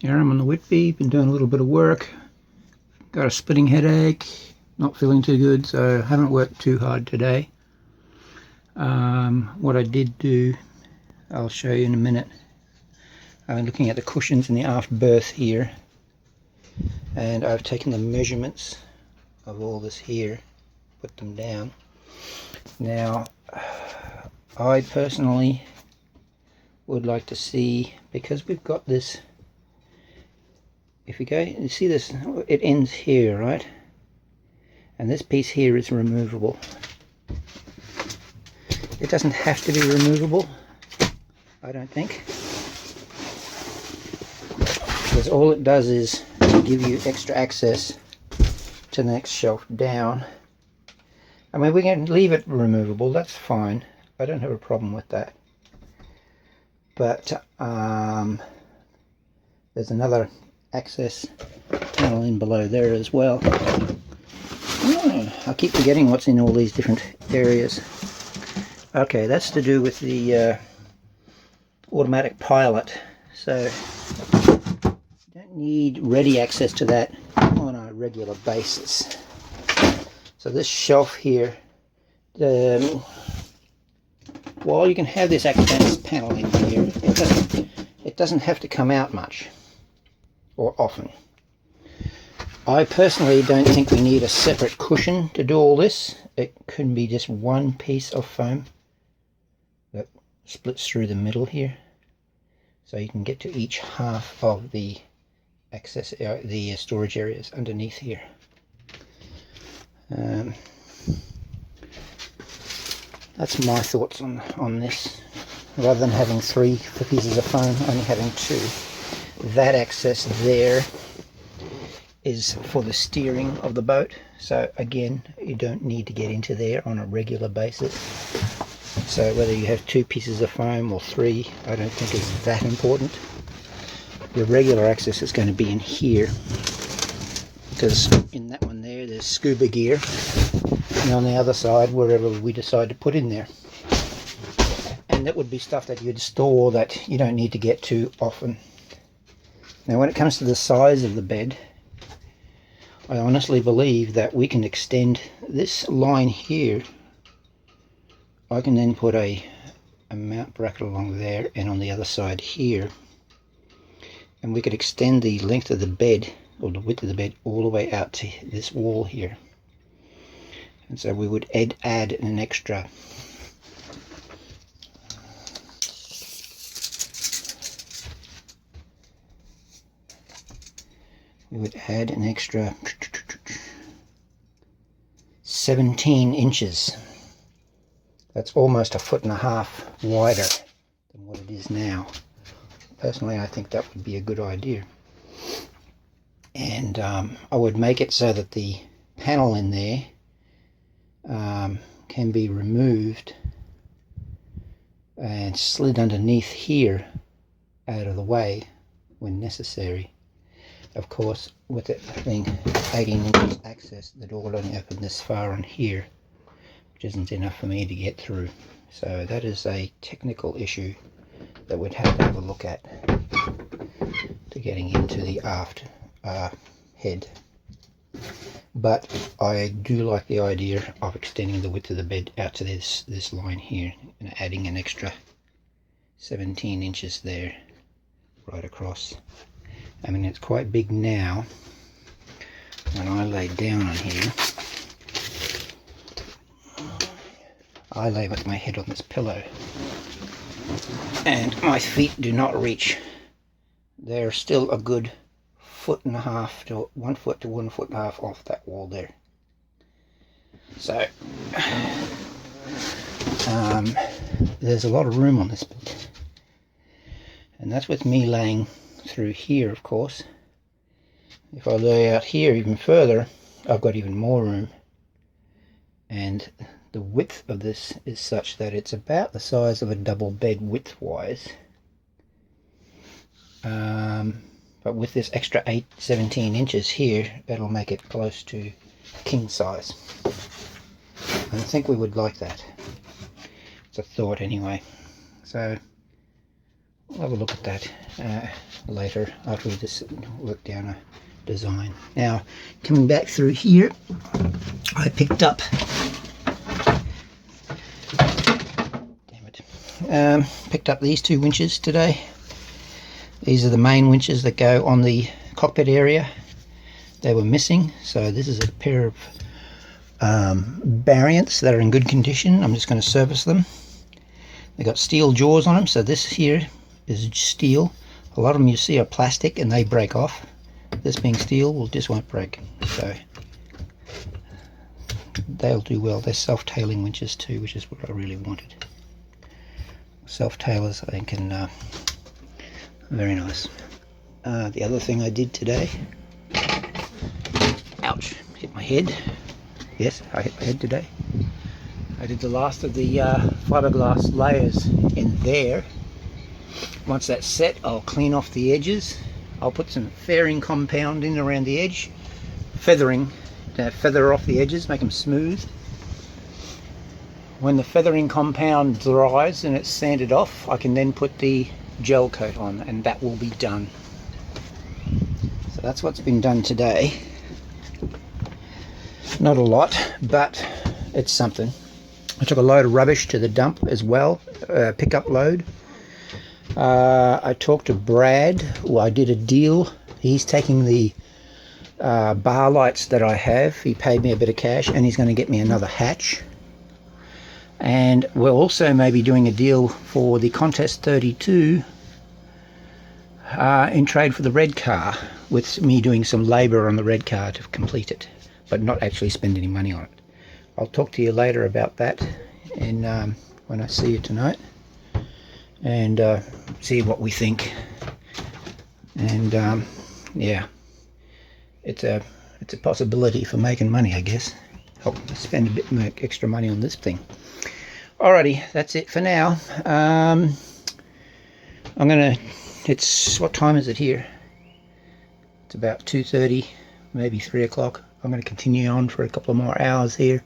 Here I'm on the Whitby, been doing a little bit of work, got a splitting headache, not feeling too good, so haven't worked too hard today. What I did do, I'll show you in a minute. I'm looking at the cushions in the aft berth here, and I've taken the measurements of all this here, put them down. Now, I personally would like to see, because we've got this, if you go, you see this, it ends here, right? And this piece here is removable. It doesn't have to be removable, I don't think, because all it does is give you extra access to the next shelf down. I mean, we can leave it removable, that's fine. I don't have a problem with that. But there's another access panel in below there as well. I keep forgetting what's in all these different areas. Okay, that's to do with the automatic pilot. So you don't need ready access to that on a regular basis. So this shelf here, while you can have this access panel in here, it doesn't have to come out much or often. I personally don't think we need a separate cushion to do all this. It can be just one piece of foam that splits through the middle here, so you can get to each half of the access, the storage areas underneath here. That's my thoughts on this. Rather than having 3 pieces of foam, only having 2. That access there is for the steering of the boat, so again, you don't need to get into there on a regular basis. So whether you have 2 pieces of foam or 3, I don't think is that important. Your regular access is going to be in here, because in that one there's scuba gear, and on the other side, wherever we decide to put in there. And that would be stuff that you'd store that you don't need to get to often. Now, when it comes to the size of the bed, I honestly believe that we can extend this line here. I can then put a mount bracket along there and on the other side here, and we could extend the length of the bed, or the width of the bed, all the way out to this wall here. And so we would add an extra we would add an extra 17 inches. That's almost 1.5 feet wider than what it is now. Personally, I think that would be a good idea. And I would make it so that the panel in there can be removed and slid underneath here out of the way when necessary. Of course, with it being 18 inches access, the door will only open this far on here, which isn't enough for me to get through. So that is a technical issue that we'd have to have a look at to getting into the aft head. But I do like the idea of extending the width of the bed out to this line here and adding an extra 17 inches there right across. I mean, it's quite big now. When I lay down on here, I lay with my head on this pillow, and my feet do not reach. They're still a good 1.5 feet to 1 foot to 1.5 feet off that wall there. So there's a lot of room on this bed, and that's with me laying through here, of course. If I lay out here even further, I've got even more room, and the width of this is such that it's about the size of a double bed width-wise, but with this extra 17 inches here, that'll make it close to king size. I think we would like that. It's a thought anyway. So We'll have a look at that later after we just work down a design. Now, coming back through here, I picked up, picked up these two winches today. These are the main winches that go on the cockpit area. They were missing, so this is a pair of variants that are in good condition. I'm just going to service them. They got steel jaws on them, so this here is steel. A lot of them you see are plastic and they break off. This being steel, well, just won't break, so they'll do well. They're self-tailing winches too, which is what I really wanted. Self-tailers, I think, can very nice. The other thing I did today, ouch, hit my head. Yes, I hit my head today. I did the last of the fiberglass layers in there. Once that's set, I'll clean off the edges. I'll put some fairing compound in around the edge, feathering, to feather off the edges, make them smooth. When the feathering compound dries and it's sanded off, I can then put the gel coat on, and that will be done. So that's what's been done today. Not a lot, but it's something. I took a load of rubbish to the dump as well, pickup load. I talked to Brad. Well, I did a deal. He's taking the bar lights that I have. He paid me a bit of cash, and he's going to get me another hatch. And we're also maybe doing a deal for the Contest 32 in trade for the red car, with me doing some labour on the red car to complete it, but not actually spend any money on it. I'll talk to you later about that in, when I see you tonight, and see what we think. And yeah, it's a possibility for making money, I guess. Help spend a bit more extra money on this thing. Alrighty, that's it for now. I'm gonna, it's, what time is it here? It's about 2:30, maybe 3 o'clock. I'm going to continue on for a couple of more hours here,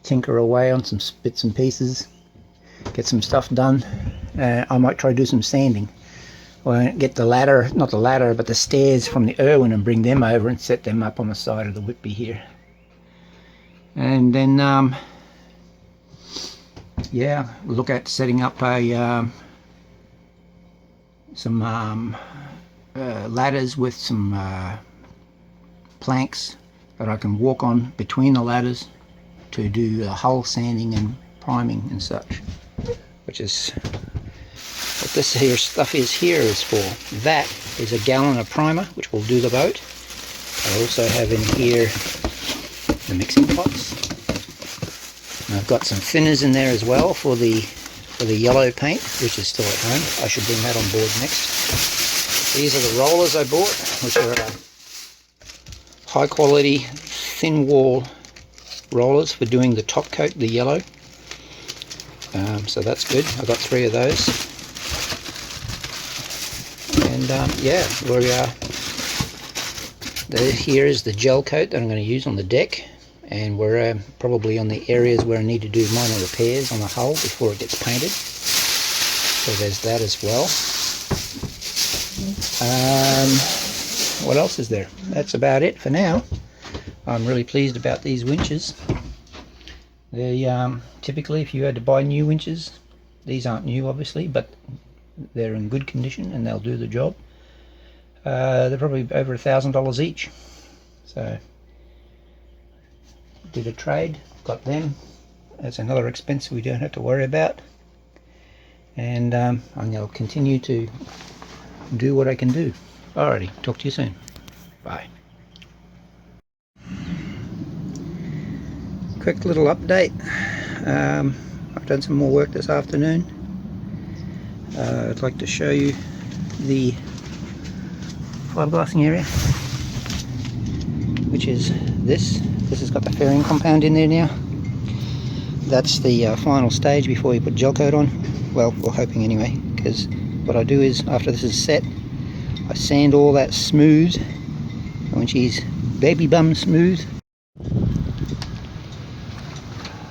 tinker away on some bits and pieces, get some stuff done. I might try to do some sanding. Well, get the ladder, not the ladder, but the stairs from the Irwin, and bring them over and set them up on the side of the Whitby here. And then, yeah, look at setting up a some ladders with some planks that I can walk on between the ladders to do hull sanding and priming and such, which is what this here stuff is for. That is a gallon of primer, which will do the boat. I also have in here the mixing pots. And I've got some thinners in there as well for the yellow paint, which is still at home. I should bring that on board next. These are the rollers I bought, which are high quality thin wall rollers for doing the top coat, the yellow. So that's good. I've got 3 of those. And yeah, here is the gel coat that I'm going to use on the deck. And we're probably on the areas where I need to do minor repairs on the hull before it gets painted. So there's that as well. What else is there? That's about it for now. I'm really pleased about these winches. They typically, if you had to buy new winches, these aren't new obviously, but they're in good condition and they'll do the job. They're probably over $1,000 each. So did a trade, got them. That's another expense we don't have to worry about. And I'll continue to do what I can do. Alrighty, talk to you soon. Bye. Quick little update. I've done some more work this afternoon. I'd like to show you the fiberglassing area, which is this. This has got the fairing compound in there now. That's the final stage before you put gel coat on. Well, we're hoping anyway, because what I do is, after this is set, I sand all that smooth, and when she's baby bum smooth,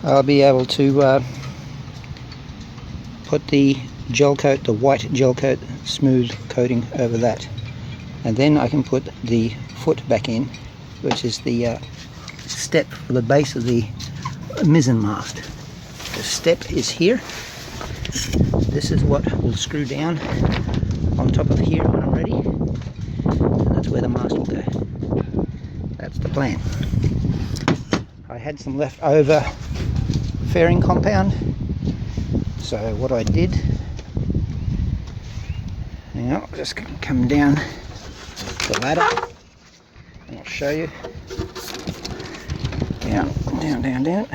I'll be able to put the gel coat, the white gel coat, smooth coating over that. And then I can put the foot back in, which is the step for the base of the mizzen mast. The step is here. This is what will screw down on top of here when I'm ready. And that's where the mast will go. That's the plan. I had some leftover fairing compound. So what I did, hang on, I'll just come down the ladder and I'll show you. Down, down, down, down.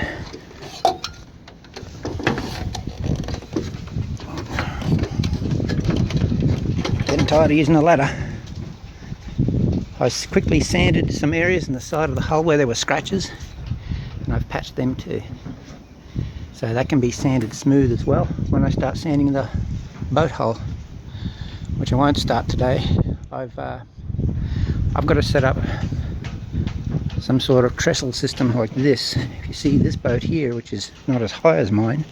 Getting tired of using the ladder. I quickly sanded some areas in the side of the hull where there were scratches, and I've patched them too. So that can be sanded smooth as well when I start sanding the boat hull, which I won't start today. I've got to set up some sort of trestle system like this. If you see this boat here, which is not as high as mine,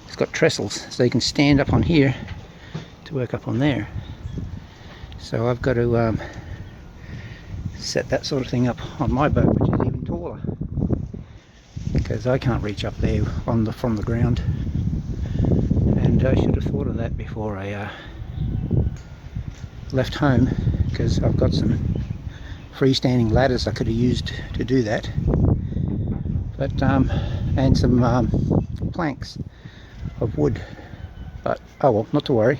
it's got trestles, so you can stand up on here to work up on there. So I've got to set that sort of thing up on my boat, which is even taller, because I can't reach up there from the ground. And I should have thought of that before I left home, because I've got some freestanding ladders I could have used to do that, but and some planks of wood. But oh well, not to worry.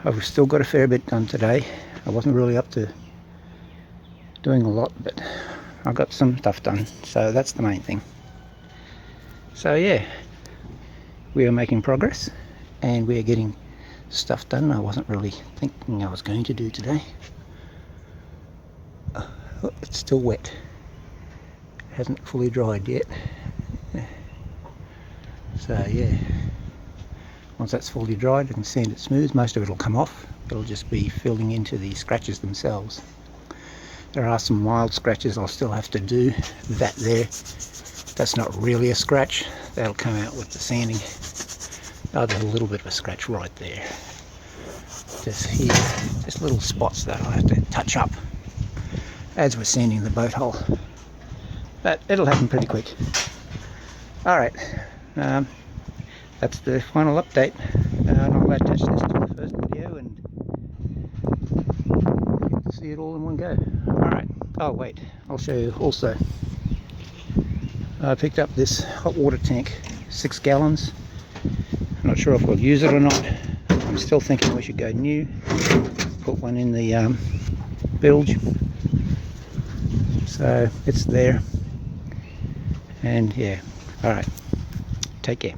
I've still got a fair bit done today. I wasn't really up to doing a lot, but I got some stuff done, so that's the main thing. So yeah, we are making progress and we are getting stuff done I wasn't really thinking I was going to do today. Oh, it's still wet. It hasn't fully dried yet. So yeah, once that's fully dried I can sand it smooth. Most of it will come off. It'll just be filling into the scratches themselves. There are some mild scratches I'll still have to do. That there, that's not really a scratch. That'll come out with the sanding. Oh, there's a little bit of a scratch right there. Just here, just little spots that I'll have to touch up as we're sanding the boat hull. But it'll happen pretty quick. Alright, that's the final update. I'll attach this to the first video and get to see it all in one go. Alright, oh wait, I'll show you also. I picked up this hot water tank, 6 gallons. I'm not sure if we'll use it or not. I'm still thinking we should go new. Put one in the bilge. So it's there. And yeah, alright, take care.